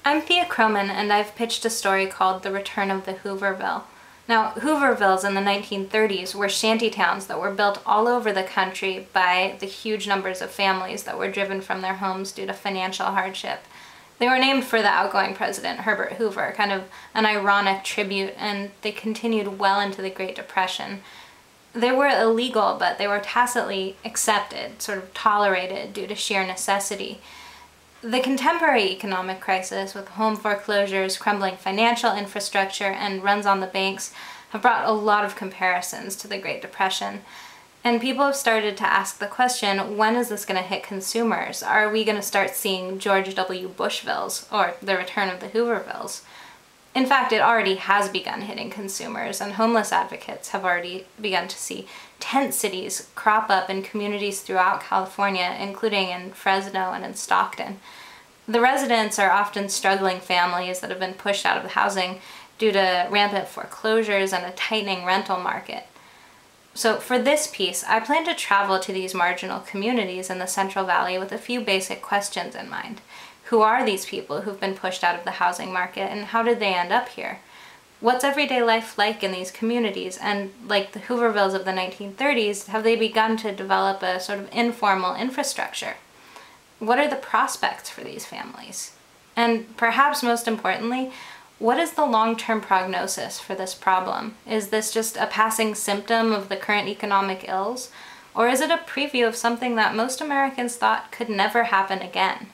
I'm Thea Croman, and I've pitched a story called The Return of the Hooverville. Now, Hoovervilles in the 1930s were shantytowns that were built all over the country by the huge numbers of families that were driven from their homes due to financial hardship. They were named for the outgoing president, Herbert Hoover, kind of an ironic tribute, and they continued well into the Great Depression. They were illegal, but they were tacitly accepted, sort of tolerated due to sheer necessity. The contemporary economic crisis, with home foreclosures, crumbling financial infrastructure, and runs on the banks, have brought a lot of comparisons to the Great Depression. And people have started to ask the question, when is this going to hit consumers? Are we going to start seeing George W. Bushvilles, or the return of the Hoovervilles? In fact, it already has begun hitting consumers, and homeless advocates have already begun to see tent cities crop up in communities throughout California, including in Fresno and in Stockton. The residents are often struggling families that have been pushed out of the housing due to rampant foreclosures and a tightening rental market. So for this piece, I plan to travel to these marginal communities in the Central Valley with a few basic questions in mind. Who are these people who've been pushed out of the housing market, and how did they end up here? What's everyday life like in these communities? And like the Hoovervilles of the 1930s, have they begun to develop a sort of informal infrastructure? What are the prospects for these families? And perhaps most importantly, what is the long-term prognosis for this problem? Is this just a passing symptom of the current economic ills? Or is it a preview of something that most Americans thought could never happen again?